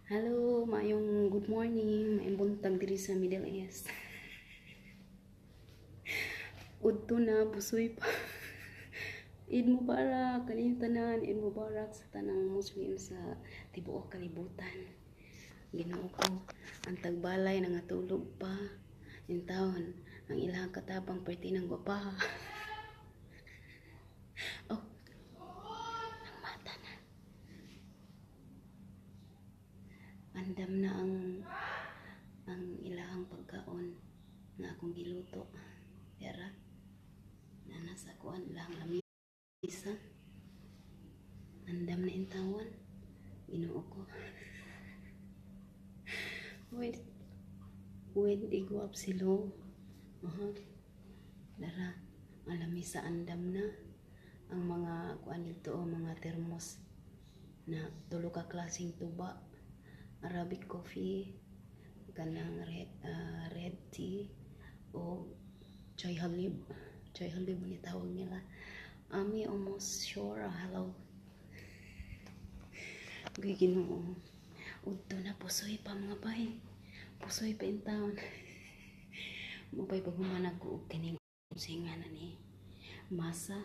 Hello, maayong good morning, maayong buntag diri sa Middle East. Udto na, busoy pa. Eid Mubarak, kaning tanan, Eid Mubarak sa tanang Muslim sa tibuok kalibutan. Ginoo ko, ang tagbalay nangatulog pa. Yung taon, ang ilang katabang perti ng gwapa. Oh, mata na. Andam na ang ilahang pagkaon na akong giluto. Pera na nasa kuan lang lamisa. Andam na intawan. Ginoo ko. When iguap silo. Dara, ang lamisa andam na. Ang mga kuan dito o mga termos na tulo ka klaseng tuba. Arabic coffee, kanang red tea, o chai halib. Chai halib ni tawag nila. Ami almost sure, hello. Ginoo. Udto na pusoy pa mga bay. Pusoy pa in town. Mupay paghumanag ko kining singa na ni masa.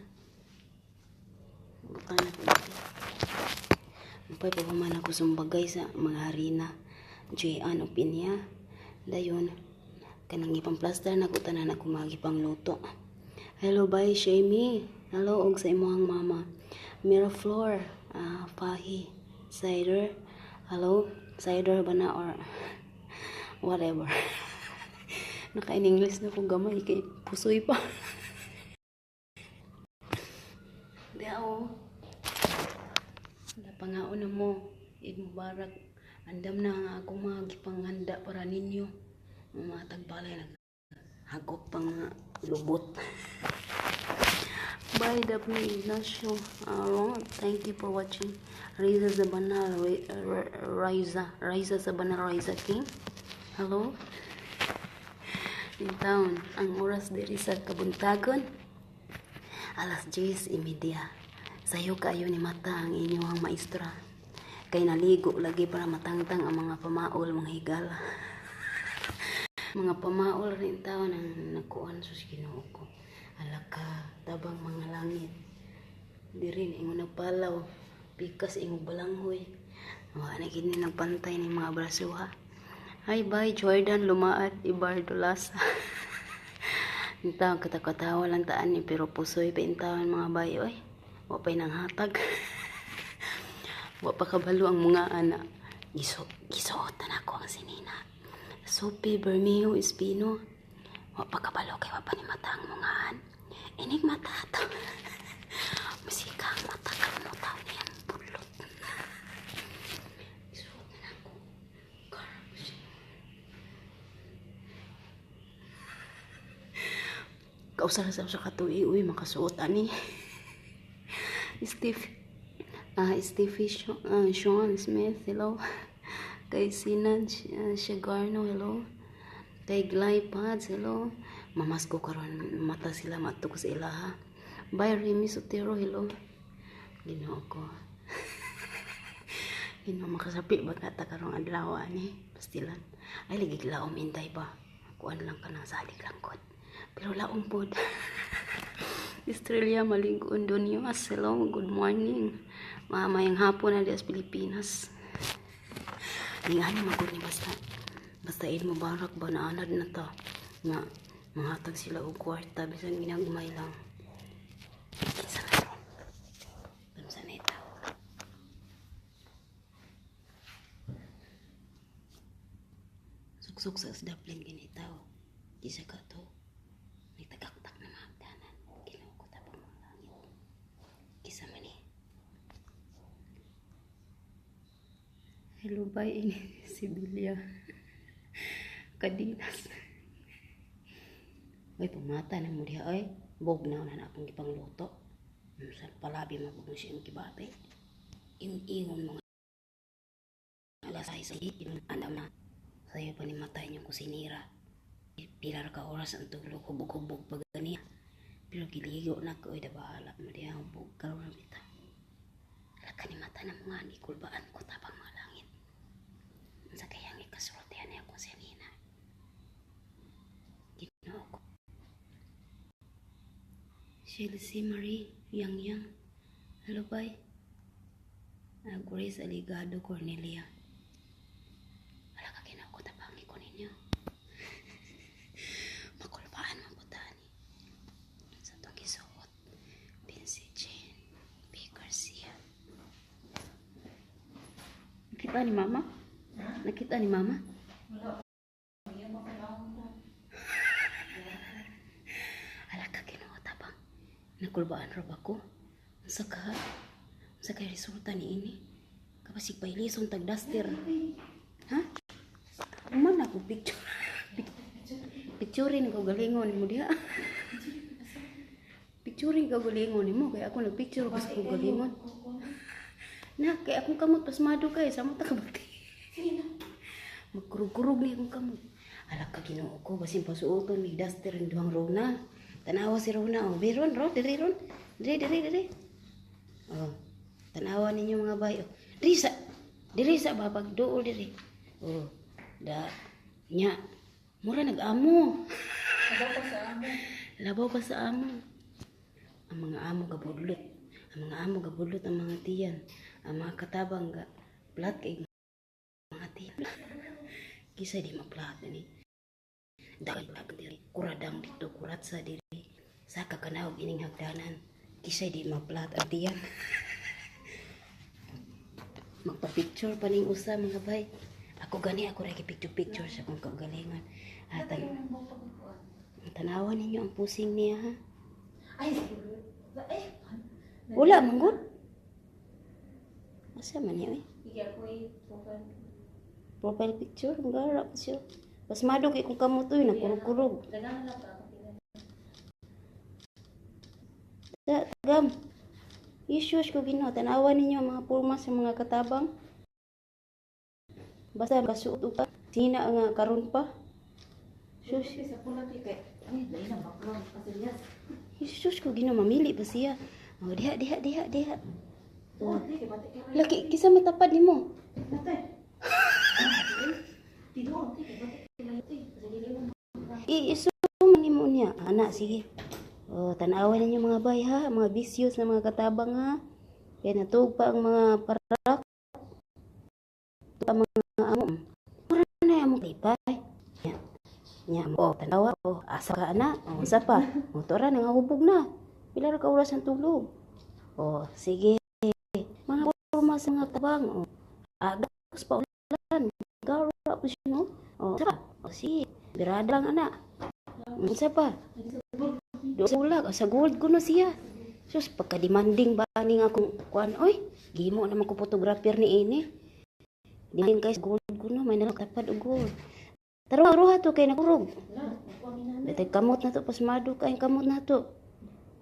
Butang na ko dito. Mupay paghumanag ko sumbagay sa mga harina. Joyan o pinya. Dayon. Kanang ipang plaster na ko tanan ako magipang luto. Hello bye Shamie. Hello og sa imong mama. Miraflor, Pahi, cider. Hello, cider ba na or whatever. Naka-in-English na ko gamay kay pusoy pa. Diao. Napangaon na mo. Eid Mubarak. Andam na nga akong mga gipanghanda para ninyo. Mga tagbalay naghagop pang mga lubot. Bye, Daphne Ignacio. Thank you for watching. Riza Zabanal, Riza Zabanal, Riza King. Hello. In town, ang oras diri sa kabuntagon. Alas 10:30. Sayo kayo ni mata ang inyong maestra. Kay naligo lagi para matangtang ang mga pamaol, mga higala. Mga pamaol rin taon ang nakuan sus Ginoo ko. Alaka, tabang mga langit. Dirin ingon nagpalaw, pikas ingog balanghoy. Wa na gini nagpantay ni mga brasuha. Hi bye Jordan Lumaad Ibardolas. Intaw katakatawa lang taan ni pero pusoy pa intawan mga bayo oy. Wa pay nang hatag. Wa pa kabalo ang mga ana. Gisuotan ako ang sinina. Sophie Bermeo Espino. Wa pa kabalo kay wa pa ni mata ang mungaan. Inig mata to. Masika ang mata ka mo tao niyang pulot. Gisuotan ako. Kausara sa katuig uy makasuot ani. Stevie Sean Smith, hello. Kay Sinan Shagarno, hello. Kay Glypads, hello. Mamas ko karon mata sila matuk sa ilaha. Bye Remy Sotero, hello. Ginoo ko. Ginoo makasapi ba kata karong adlaw ani? Pastilan. Ay lagi laom intay ba. Kuan lang ka nang salig langkot. Pero laom pod. Estrella Malingkon Donios, hello, good morning. Mamayang hapon na di sa Pilipinas. Ingani magod ni basta Eid Mubarak ba na anad na ta nga manghatag sila og kwarta bisan ginagmay lang. Kinsa na ron? Kinsa na ito? Suksok sa daplin ginitaw. Kisa ka to. May tagaktak na mga hagdanan. Ginoo ko tabang mga langit. Kisa man eh. Hello, bye ini Sibilia. Kadinas. Ay, pumata na mo diha ay. Bog na akong ipangluto. Sa palabi mabog na siya yung kibate. Ingon mga alas ay sa andam na. Sayo pa ni matay niyong kusinira. Pilar ka oras ang tulog, hubog-hubog pag ganiya. Pero giligo na ko, ay dabahala mo diha, hubog ka rin kita. Laka ni mata na mga, ikulbaan ko tabang mga langit. mo siya nina. Ginoo ko. Chelsea Marie, Yang. Hello, bye. Grace Aligado Cornelia. Wala ka ginoo ko, tabangi ko ninyo. Makulpaan mo po tani. Sa itong gisuot. Vinci Jane. B. Garcia. Nakita ni mama? Nakita ni mama? Ala ka ginoo, tabang. Nakulbaan ro ba ko? Unsa kay resulta ni ini? Kapasig pailison tag duster. Ha? Man ako picture. Picturein ko galingon mo diha. Picturein ko galingon mo kay ako nagpicture ko sa galingon. Na kay akong kamot pasmado kay sama ta kabati. Magkurug-kurug ni akong kamot. Ala ka Ginoo ko basin pasuoton ni duster ni duhang Rona. Tanawa si Rona, oh, biron ro, diri ron. Diri. Oh, tanawa ninyo mga bayo. Diri sa babag duol diri. Oh, nya. Mura nag-amo. Labaw pa sa amo. Ang mga amo gabudlot. Ang mga tiyan. Ang mga katabang ga plat kay mga tiyan. Kisa di maplat ni. Dahil diri kuradang dito kurat sa diri. Sa kakanawag ining hagdanan. Kisay di maplat ang tiyan. Magpa-picture pa ning usa mga bay. Ako gani ako ray picture sa kung kaugalingon. Tanawan ninyo ang pusing niya ha. Ay, wala manggod. Asa man niya profile picture ang gara pa siya. Pas madog kung kamo to nakurog-kurog. Tagam. Issues ko Ginoo, tanawan ninyo ang mga pulma sa mga katabang. Basta kasuot ka, sina nga karon pa. Sus, Sus ko Ginoo, mamili pa siya. Oh, diha. Oh. Laki, kisa matapad nimo. Isuman nimo niya, anak sige. Oh, tanawan ninyo mga bay ha, mga bisyos na mga katabang ha. Kaya natug pa ang mga parak. Ang mga amo. Mura na yung lipay. Nya mo, tanawa ko. Asa ka na? O, sa pa. Motora nang hubog na. Pila ra ka oras ang tulog. O, sige. Mga porma sa mga tabang. O, agas pa ulan. Gawra po siya, no? O, sa pa. O, sige. Birada lang, anak. Sa pa. Do sa ulag, sa gold ko na siya. Sus, pagka-demanding ba ning akong kuan, oy, gimo naman ko photographer ni ini. Diling kay gold ko na, may nakatapad og gold. Taro-taro to kay nakurog. Dati kamot na to, pasmado kay kamot na to.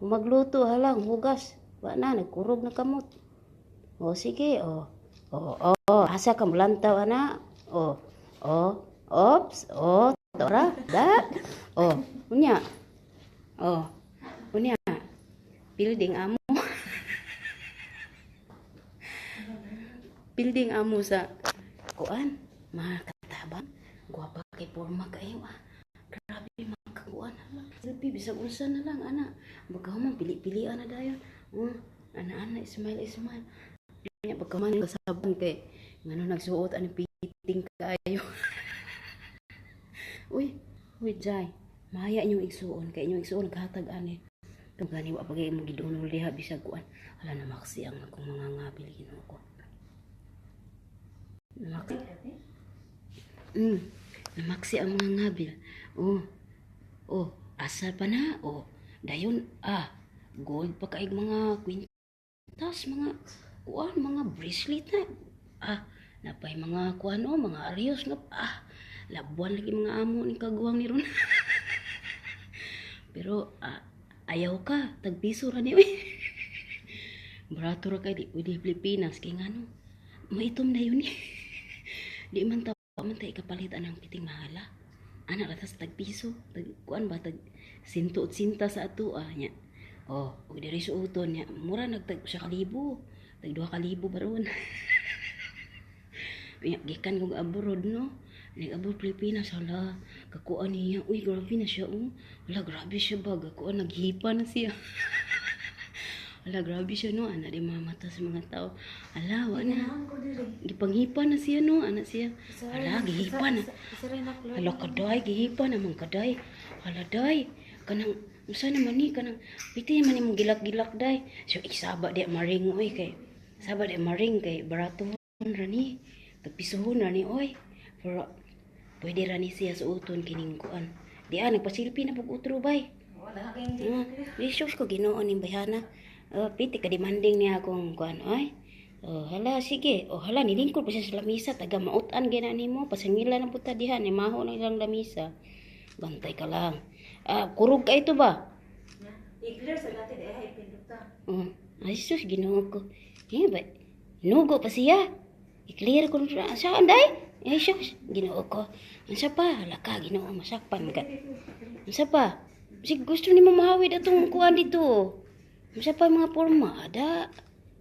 Magluto, halang, hugas. Wa na, nagkurog na kamot. O, sige, o. Asa ka mulantaw, ana? Ops, tora, da. Unya. Unya. Building amo. Building amo sa kuan, mga katabang. Guwapa kay porma kayo ah. Grabe mga kakuan. Selfie, bisag unsa na lang, ana. Bagaw man, pili-pilian na dayon. Ana, smile. Pagkaman kasabon kay, ngano nagsuot, ano piting kayo. Uy, Jai. Maya inyong igsuon, kay inyong igsuon naghatag ani. Kung gani wa pagay mo gidunol diha bisag kuan. Hala na maksi ang akong mga ngabil Ginoo ko. Namaksi ang mga ngabil. Asa pa na? Dayon gold pa kaig mga kwintas, mga kuan, mga bracelet na. Napay mga kuan mga arios nga labuan lagi mga amo ni kaguwang ni ron. Pero ayaw ka, tagpiso ra ni. Barato ra kay di Pilipinas kay ngano. Maitom na yun eh. Di man ta ikapalitan ng piting mahala. Anak ratas tagpiso, kuan ba tag sinto at sinta sa ato nya. Ug diri suoton nya, mura nagtag sa kalibo, tag 2,000 baron. Gikan kog abroad no. Nag-abot Pilipinas, hala, kakuan niya. Uy, grabe na siya, oh. Hala, grabe siya ba? Kakuan, naghipa na siya. Hala, grabe siya, no. Anak di mamata sa mga tao. Hala, wala na. Gipanghipa na siya, no. Anak siya. Hala, gihipa na. Hala, kaday, gihipa naman, kaday. Hala, day. Kanang, usa naman ni, kanang, piti naman yung gilak-gilak, day. So, isaba di maring, oy, kay. Saba di maring, kay, baratuhon rani. Pagpisuhon rani, oy. Pero, pwede rani siya sa uton kining kuan. Di nagpasilpi na pag-utro, bay. Wala kayong Resource ko ginoon ni bayana. Piti ka demanding niya akong kuan, oy. Hala, sige. Hala, nilingkod pa siya sa lamisa. Taga mautan gina nimo. Pasangila na puta diha. Maho na ilang lamisa. Bantay ka lang. Kurog ka ito ba? i-clear sa dati di ay pinduta. Ay, sus, ginoon ko. Ba? Nugo pa siya. I-clear ko na. Saan, day? Ay, sus, ginoo ko. Ansa pa? Hala ka, ginoo, masakpan ka. Ansa pa? Sige, gusto ni mo mahawid atong kuhan dito. Ansa pa mga porma? Ada.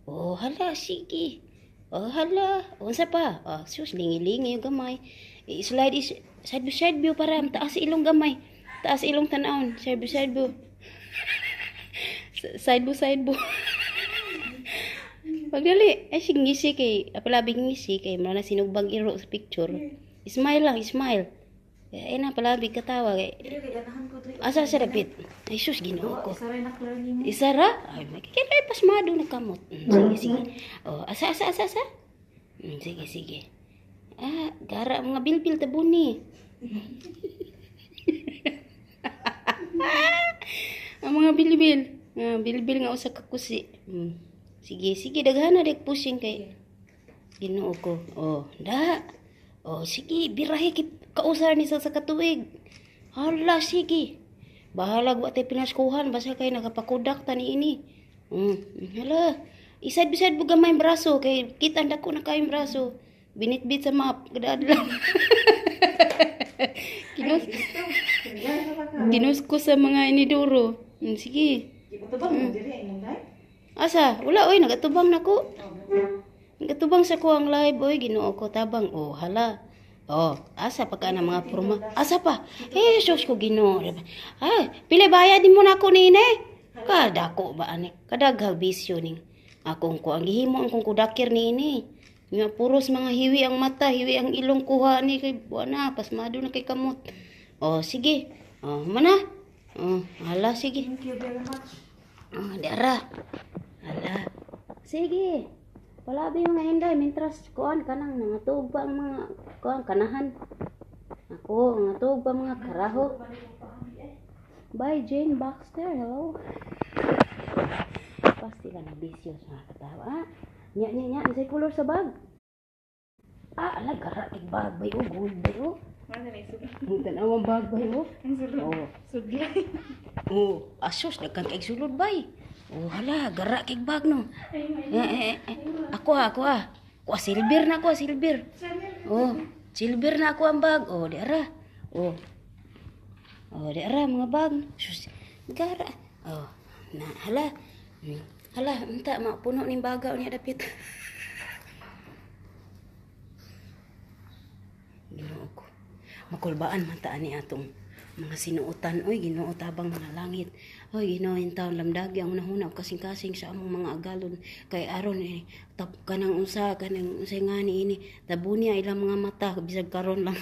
Hala, sige. Hala. Ansa pa? Sus, lingi-lingi yung gamay. Slide is side view para taas ilong gamay. Taas ilong tanawon. Side view. Side view. Pagdali, sige ngisi kay, apalabing ngisi kay, mara na sinugbang iro sa picture. Smile lang, smile. Na, palabing katawa kay. Asa sa rapit? Ay, sus, ginoo ko. Isa rin na clear nimo. Isara? Ay, makikilay, pasmado na kamot. Sige, sige. Asa. Sige. Gara, mga bilbil tabuni. Ang mga bilbil. Bilbil nga usa ka kusi. Sige, daghana dek pusing kay Ginoo ko. Da. Sige, birahe kausar ni sa katuig. Hala, sige. Bahala wa tay pinaskuhan basta kay nagapakudak tani ini. Hala. Isad-bisad buga may braso kay kita dako na kay braso. Binitbit sa map gadaad lang. Ginos ko sa mga iniduro. Sige. Ibutubang mo diri imong day. Asa? Wala, oy, nagatubang na ko. Nagatubang sa ko ang live, oy, ginoo ko tabang. Hala. Asa pa ka na mga porma? Asa pa? Sus ko ginoo. Pili bayad din mo na ako ni ine. Kadako ba, ani? Kadaghag bisyo ning. Akong ko, ang gihimo ang kong kudakir ni ini. Nga puros mga hiwi ang mata, hiwi ang ilong kuha ni. Kay buwana, pasmado na kay kamot. Sige. Mana? Hala, sige. Thank you very much. Dara. Hala. Sige. Palabi mga inday, mintras kuan kanang nangatug pa ang mga kuan kanahan. Ako, nangatug pa mga karaho. Bye, Jane Baxter. Hello. Pasti ka na bisyo sa mga katawa. Nya. Isay color sa bag. Ala, gara kay bag bay o, gold bay o. Mana ni sud. Ang tanawang bag bay o. Ang sulod. Sudlay. Asos, nagkang kay sulod bay. Hala, gara kay bag no. Ako ha. Silver na ako, silver. Silver na ako ang bag. Di ara. Di ara mga bag. Sus, gara. Hala. Hala, unta mapuno ning bagaw niya dapit. Ginoo ko. Makulbaan man ta ani atong mga sinuotan. Oy, Ginoo tabang mga langit. Oy, Ginoo in taon lamdagi ang nahunaw kasing-kasing sa among mga agalon kay aron kanang usa kanang usay ngani ini tabunya ilang mga mata bisag karon lang.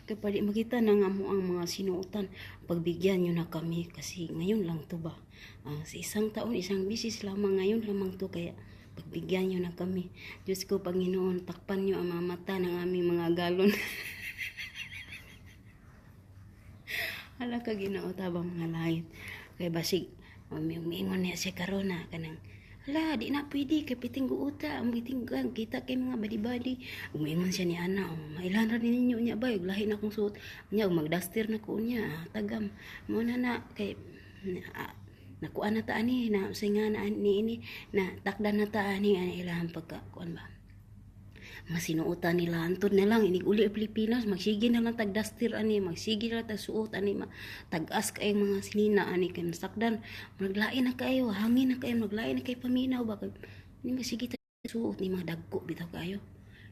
Kapag makita na nga mo ang mga sinuotan, pagbigyan nyo na kami kasi ngayon lang to ba? Sa isang taon, isang bisis lamang, ngayon lamang to kaya pagbigyan nyo na kami. Diyos ko, Panginoon, takpan nyo ang mga mata ng aming mga galon. Hala ka Ginoo tabang mga lahit. Kaya basig, umiingon niya si Karona kanang hala, di na pwede, kay piting guuta, ang bitinggan, kita kay mga badi-badi. Umingon siya ni Ana, mailan rin ninyo niya ba, lahi na akong suot. Niya, magdaster na ko niya, tagam. Muna na, kay, nakuha na ta ani, na singa na ni ini, na takdan na ta ani, ilang pagkakuan ba. Mga sinuotan nila, antod na lang, inig-uli Pilipinas, magsige na lang tagdastir ani, magsige na lang tagsuot ani, tag-as kayong mga sinina ani, kaya nasakdan, maglain na kayo, hangin na kayo, maglain na kayo paminaw, bakit, hindi magsige tagsuot ni mga dagko, bitaw kayo.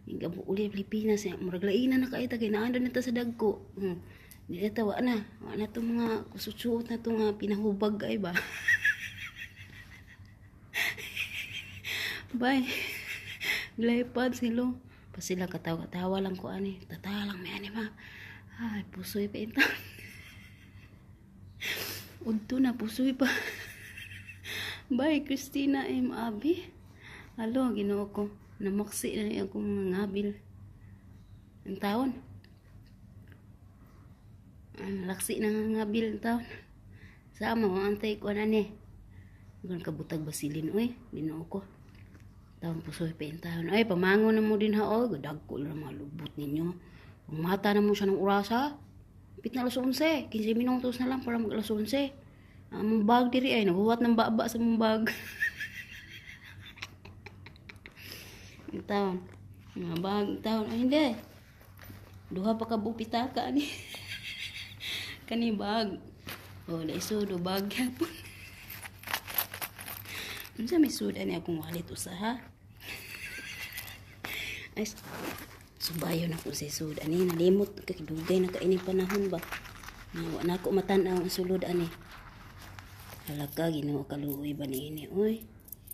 Gabo uli Pilipinas ya. Murag lainan na kaita kay naanda na ta sa dagko. Di na tawa na. Wa na to mga kusutsuot na to nga pinahubag ay ba. Bye. Glaypad silo. Pa sila katawa-tawa lang ko ani. Tatawa lang may ani ma. Ay, pusoy pa ito. Udto na, pusoy pa. Bye, Christina M. Abi. Alo, ginoo ko. Namaksi na niya akong mga ngabil. Ang taon. Nalaksi na nga ngabil ang taon. Sama, antay ko na ni. Ganun kabutag basilin, oy. Ginoo ko. Taon pusoy pa yung taon. Ay, pamango na mo din ha, oh. Gadag ko lang mga lubot ninyo. Kung mata na mo siya ng orasa, pit na alas 11. 15 minutos na lang para mag alas 11. Ang bag diri ay, nabuhat ng baba sa mong bag. Ang taon. Mga bag, taon. Ay, hindi. Duha pa ka bupitaka ni. Kani bag. O, naisudo bag yapon. Ano sa may suda niya akong walit usaha? Ay, subayo na ko sa sud ani nalimot kakidugay na kaini panahon ba wa na ako matan-aw ang sulod ani halaka Ginoo kaluoy ba niini oy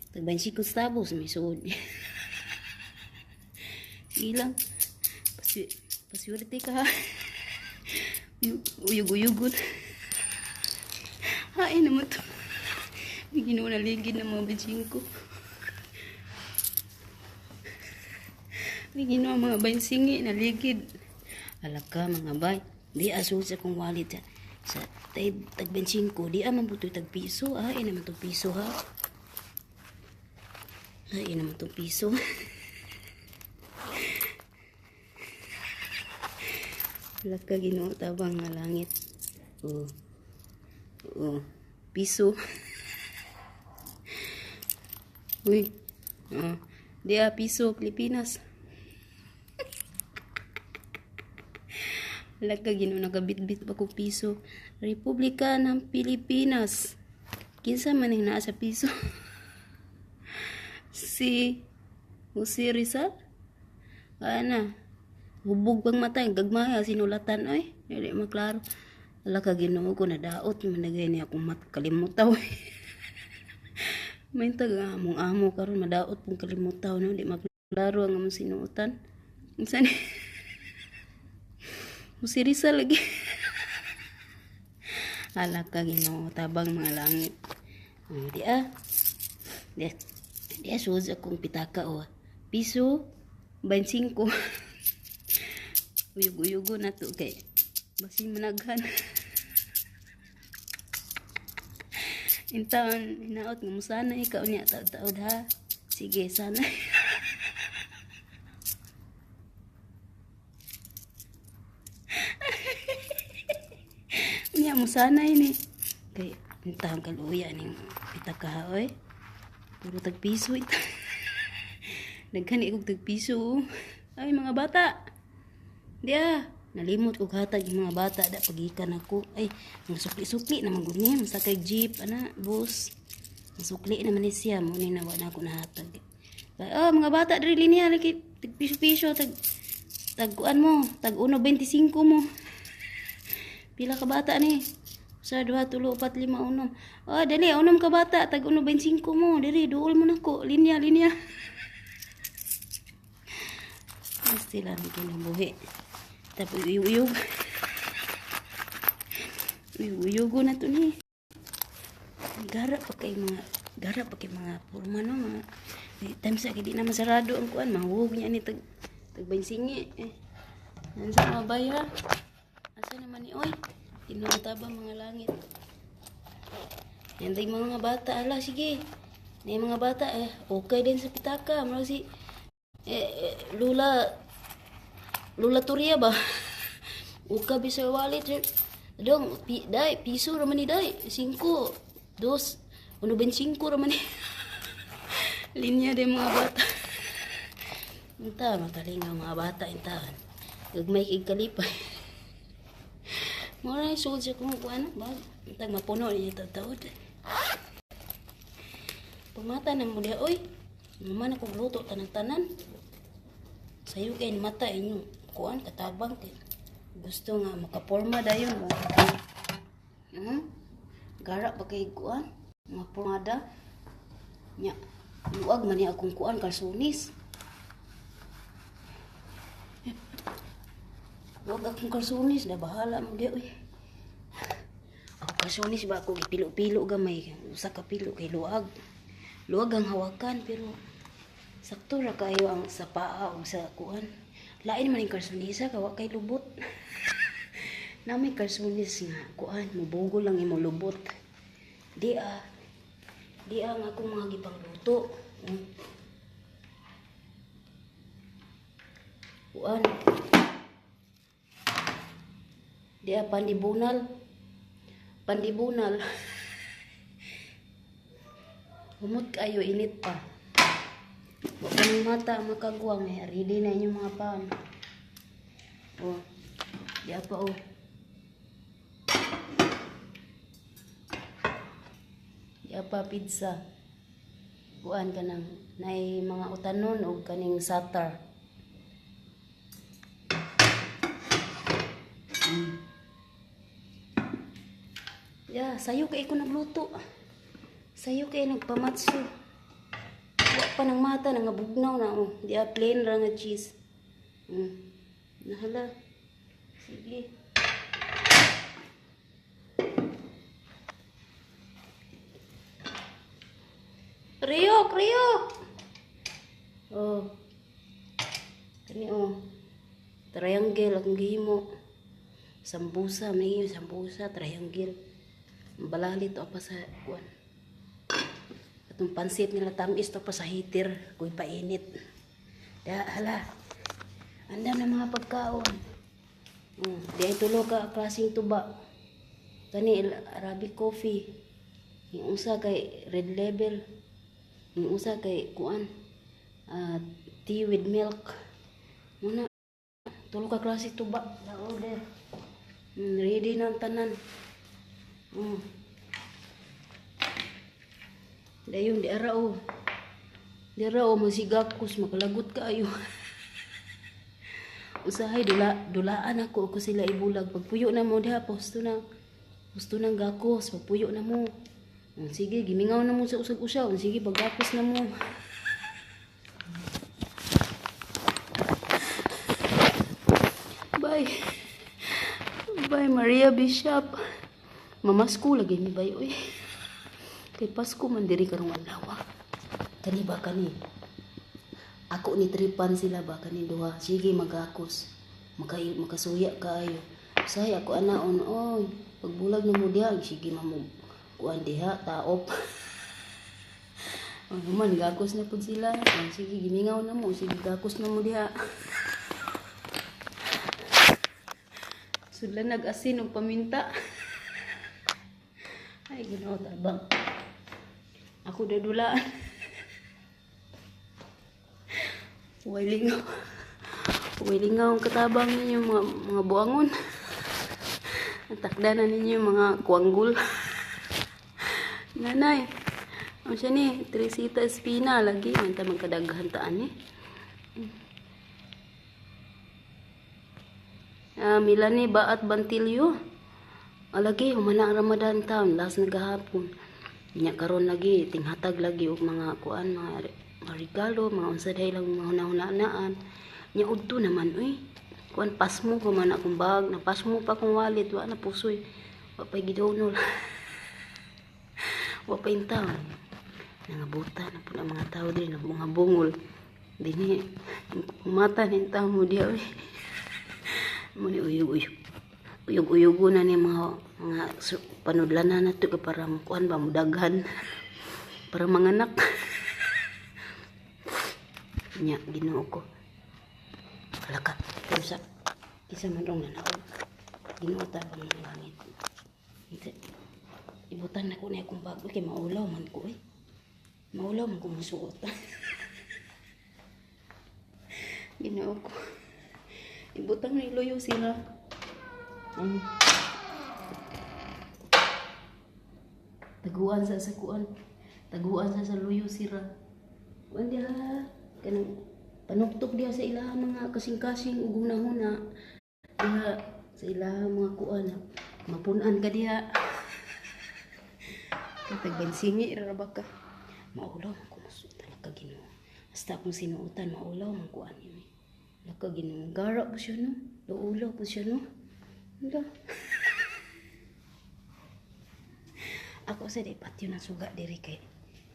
tagban si Gustavo sa misud ilang pasiwerte ka ha uyug-uyugon hain naman to Ginoo na ligid ng mga bijing ko. Ligin mo mga bay singi na ligid. Alaka mga bay. Di aso sa kong wallet sa tag-bensin ko. Di aman po ito tag-piso. Ay naman itong piso ha. Ay naman itong piso. Alaka Ginoo tabang nga langit. Piso. Uy. Di piso Pilipinas. Lagka Ginoo nagabit-bit pa ko piso. Republika ng Pilipinas. Kinsa man ang naa sa piso? Si Jose Rizal? Ana. Hubog pang mata ang gagmaya sinulatan ay. Dili maklaro. Lagka Ginoo ko nadaot managay niya akong kalimutaw. May taga among amo karon madaot pong kalimutaw no di maklaro ang among sinuotan. Unsa ni? Musirisa lagi. Alaka Ginoo tabang mga langit. Di sud akong pitaka o. Piso 25. Uyug-uyugo na to kay basin managhan. Intaon hinaot mo sana ikaw niya taud-taud ha. Sige sana. Niya mo sana ini. Kay intang kaluya ning pitaka oy. Puro tagpiso ita. Daghan ikog tagpiso. Ay mga bata. Dia, nalimot ko hatag yung mga bata da pagikan ako. Ay, mga sukli-sukli naman gud niya sa kay jeep ana, bus. Sukli naman ni siya mo ni nawa na ako nahatag. Mga bata diri linya lagi tagpiso-piso tag-kuan mo, tag 1.25 mo. Pila ka bata ni? Sa 2, 3, 4, 5, 6. Dali, 6 ka bata. Tag 1.25 mo. Dali, duol mo na ko. Linya. Pasti lang kinabuhi. Tapos uyug. Uyugo na to ni. Gara pa kay mga porma no. Mga times sa di na masarado ang kuan. Mahug niya ni tag bensingi. Nansa mabay ha. Asa naman ni oy? Tinutaba mga langit. Yan day mga bata. Ala, sige. Nay mga bata, okay din sa pitaka. Marag si, Lula Turia ba? Uka bisa wallet. Dong, day, piso raman ni day. 5, 2, 1.25 raman ni. Linya day mga bata. Inta, mataling mga bata, inta. Gagmay kalipay. Mura yung siya kung ano ba? Tag mapuno niya tataod. Pumata ng muli, oy. Naman ako luto tanan-tanan. Sayo kay mata inyong kuan katabang kay gusto nga makaporma dayon mo. Gara pa kay kuan nga pormada nya luag man ni akong kuan kalsunis. Luag akong kalsunis na bahala mo di uy. Ako kalsunis ba ako gipilo-pilo gamay usa ka pilo kay luag. Luag ang hawakan pero sakto ra kayo ang sa paa o sa kuan. Lain man yung kalsunisa kawa kay lubot. Na may kalsunis nga kuan mubugo lang imo lubot. Di ang akong mga gipangluto. Kuan. Di pandibunal. Pandibunal. Humot kayo init pa. Huwag ng mata makagwang eh. Ready na inyong mga pan. Oh. Di pa oh. Di pa pizza. Kuan ka nang nay mga utanon o kaning satar. Ya, sayo kay ko nagluto. Sayo kay nagpamatso. Wa pa ng mata nangabugnaw na oh. Di plain ra nga cheese. Nahala. Sige. Kriok, kriok. Oh. Kani oh. Triangle ang gihimo. Sambusa, may sambusa, triangle. Balalit o pa sa kuan. Atong pansit nila tamis to pa sa heater, kuy painit. Da hala. Andam na mga pagkaon. Di ay tulo ka klaseng tuba. Kani Arabic coffee. Yung usa kay Red Label. Yung usa kay kuan. Tea with milk. Muna tulo ka klase tuba na order. Ready na ang tanan. Dayon di ara o. Di ara o masigakos makalagot kaayo. Usahay dulaan ako sila ibulag pagpuyo na mo diha posto nang gakos pagpuyo na mo. Sige gimingaw na mo sa usag-usaw. Sige paggakos na mo. Bye Maria Bishop. Mamasko lagi ni bay oy. Kay Pasko man diri karong adlaw. Kani ba kani? Ako ni tripan sila ba kani duha. Sige magakos. Makasuya kaayo. Say ako anaon oy. Pagbulag na mo diha sige mamug. Kuan diha taop. Man gakos na pud sila. Sige gimingaw na mo. Sige gakos na mo diha. Sudla nag-asin og paminta. Ay, Ginoo tabang. Ako dadulaan. Huwag lingaw ang katabang ninyo mga buangon. Takda na ninyo mga kuanggul. Nanay, ano siya ni? Tresita Espina lagi. Manta magkadaghan taan eh. Milani Baat Bantilyo. Alagi humana ang Ramadan taon last nagahapon. Nya karon lagi tinghatag lagi og mga kuan mga regalo, mga unsa day lang mga hunahunaan. Nya udto naman uy. Kuan pasmo ko man akong bag, na pasmo pa akong wallet, wa na pusoy. Wa pa gidonol. Wa pa intaw. Nangabuta na pud ang mga tawo diri na mga bungol. Dini mata nin tawo mo diha uy. Muni uyog-uyog na ni mga panudlanan nato ka para kuan ba mudaghan para manganak. Nya Ginoo ko. Alaka, terus kisa man rong nanaog. Ginoo ta bang langit. Ibutan na ko na akong bago kay maulaw man ko eh. Maulaw man ko musuot. Ginoo ko. Ibutang na iloyo sila. Taguan sa kuan. Taguan sa luyo sila. Kuan dia kanang Panuktok diha sa ilaha mga kasing-kasing ug hunahuna. Diha sa ilaha mga kuan. Mapunan ka diha. Kapag bansingi ra ba ka? Maulaw man ko masutan ka Ginoo. Hasta akong sinuutan maulaw man ko ani. Laka Ginoo. Gara po siya no. Luulaw po siya no. Hala. Ako sa di patyo na suga diri kay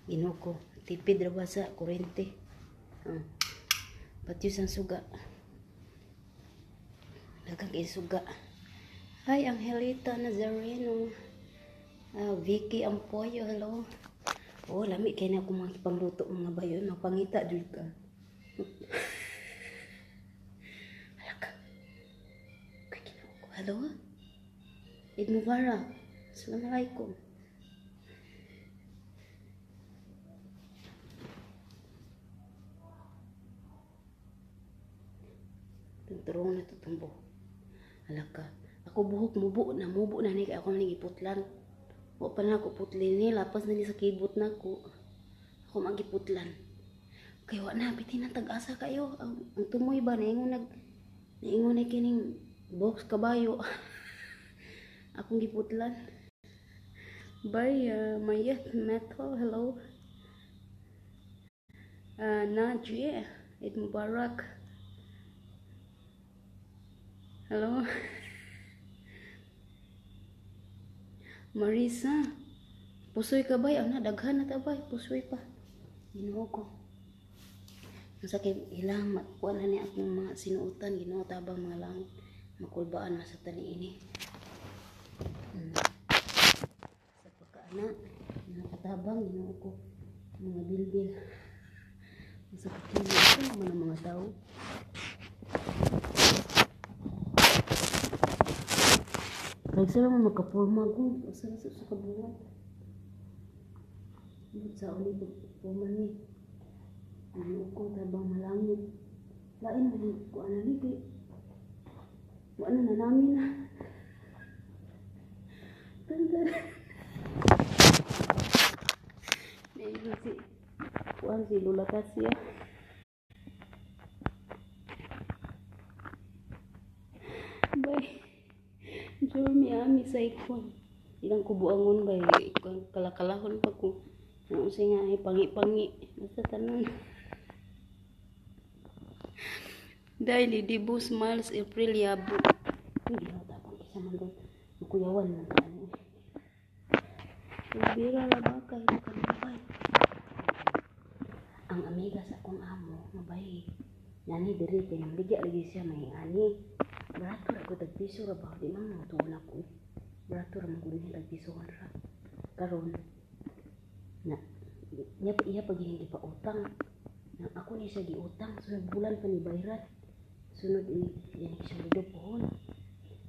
Ginoo ko. Tipid ra ba sa kurente. Patyo sang suga. Dagang kay suga. Hi Angelita Nazareno. Vicky Ampoyo, hello. Oh, lami kay na akong mga pangluto mga bayon, mapangita jud ka. Halaka. Kay Ginoo ko. Hello? Eid Mubarak. Assalamualaikum. Turong na tutumbo. Halaka. Ako buhok mubo na ni kay ako manigiputlan. Wa pa na ako putlin ni lapas na ni sa kibot na ko. Ako magiputlan. Kay wa na bitin na tag-asa kayo. Ang tumoy ba naingon na kining box kabayo. Akong giputlan. Bye, Mayet Metal, hello. Najee, Eid Mubarak. Hello. Marisa, pusoy ka bay? Ana, daghan na tabay. Pusoy pa. Ginoo ko. Nasa kay ilang kuha na ni akong mga sinuutan. Ginoo tabang mga langit. Makulbaan na sa tali ini. Sa pagkaana, nakatabang. Ginoo ko. Mga bilbil. Nasa kakili ito naman ang mga tao. Like sila mo magkapurma ko. Sa kabuhat. Sa ulit purma ni. Ano ko tabang malangit. Lain mo ko analigi. Wala na namin na. Tanda. Naigo si Lola Cassia. Bye. Jormi ami sa ikon. Ilang kubuangon ba kalakalahon pa ko. Ano siya nga pangi-pangi. Basta tanan. Dahil Dibu Smiles April Yabo. Hindi ako tapang isa man doon. Makuyawan na tayo. Bira na ba kayo makalabay? Ang amiga sa akong amo, mabay. Nani diri kay nang bigya lagi siya may ani. Barato ra ko tagpiso ra ba? Di man matuon ako. Barato ra man ko ni tagpiso ra. Karon na iya pag hindi pa utang. Na ako ni siya giutang sunod bulan pa ni bayran. Sunod ini yan siya gidupohon.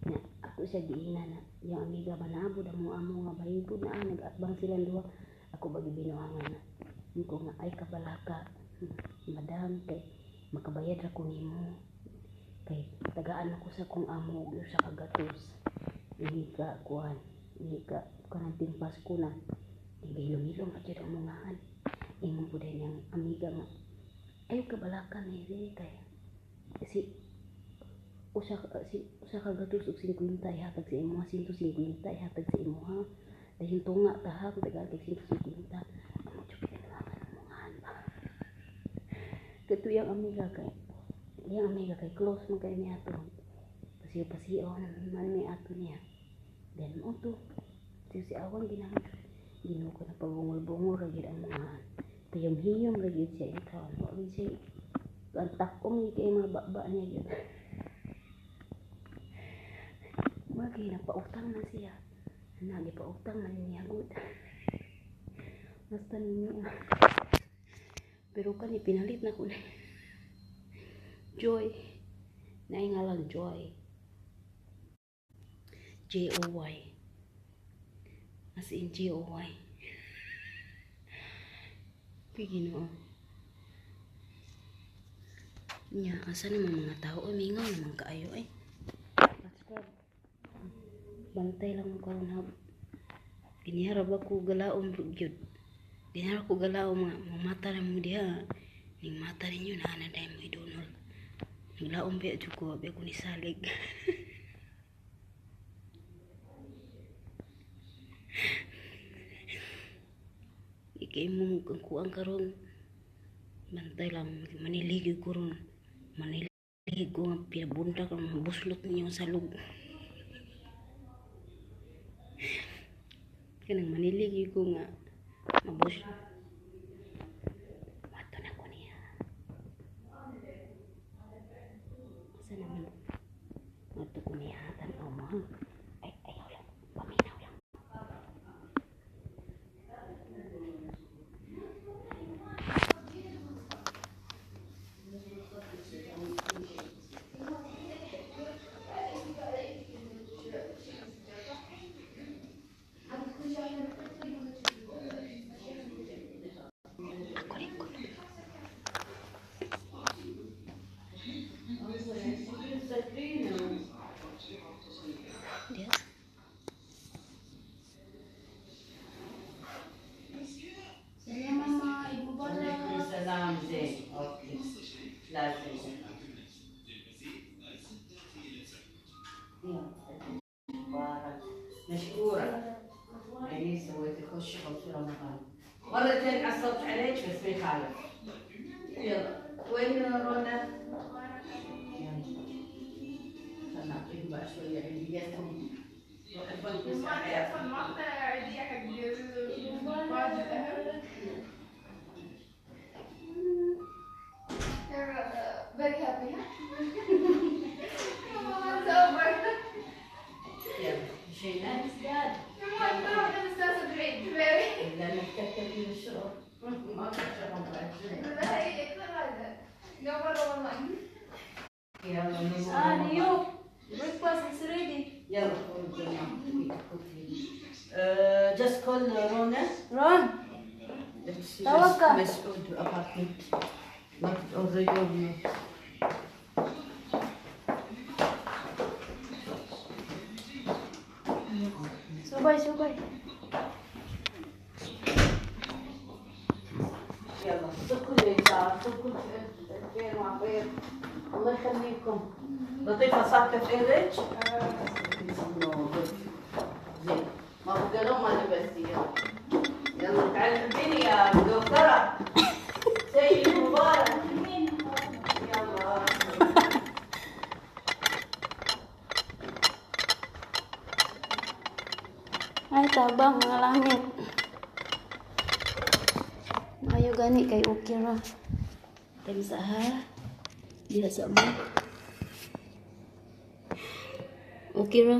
Na ako siya giina na yung amiga manabo da mo amo nga bayipod na nag-atbang silang duha. Ako ba gibinuangan na. Ko nga ay kabalaka. Madam kay makabayad ra ko nimo. Kay tagaan ako sa kong amo ug sa kagatos. Hindi ka kuan, hindi ka kanang Pasko na. Hilom-hilom at jud ang mungahan. Ingon po din yung amiga nga. Ayaw kabalakan ni kay si usa ka gatos og 50 ihatag sa imo, 150 ihatag sa imo ha. Dahil tunga ta ha kung tagal kay 150. Amo jud pinangalan ang mungahan ba. Kato yung amiga kay close man kay ni ato. Pasiyo man may ato niya. Then mo to si awan ginamit. Ginoo ko na pagungol-bungol ra gid ang mungahan. Hiyom ra gid siya ikaw. Wala siya ang takong kay mga baba niya gid. Magi na pautang na siya. Nagi pautang na niya gud. Basta niya. Pero kani pinalit na ko na. Joy. Naingalan Joy. Joy. As in Joy. Ginoo. Nya, asa naman mga tao? Mingaw naman kaayo eh. Bantay lang mo karon ha. Ginihara ba ko galaom gyud. Ginihara ko galaom mga mata na mo diha. Ning mata ninyo na dahil mo idunol. Naglaom ba ko ba ko ni salig. Ikay mo kung kuang karon. Bantay lang maniligid ko ron. Maniligid ko nga pinabunta ko buslot ninyo sa lug. Kanang maniligid ko nga mabuslot. Mato na ko niya. Asa naman? Mato ko niya. Tanaw mo. Ay, ayaw lang. Paminaw lang. سلام زين اوكي لازم مبارك مشكورة يعني سويت تخش في رمضان مرتين عصبت عليك بس ما يخالف يلا وين رونا؟ خلنا نعطيهم بقى شوية عيدياتهم روح البنك يسمع حياتهم Very happy, huh? It's over. يلا شيء نايس قاعد Very. إلا نكتب في الشغل ما تشتغل بعد يلا Neo, breakfast is ready. يلا just call رونا Ron, توقع. مسعود apartment not over your subay. يلا صكوا الإيجار صكوا الخير وعبير الله يخليكم لطيفة صاكة في إيرج زين ما بقى لهم ما لبستي يلا تعالي حبيني يا دكتورة سيد مبارك يلا Ay, tabang mga langit. Ayaw gani kay okay ra. Time sa ha. Diha sa mo. Okay ra.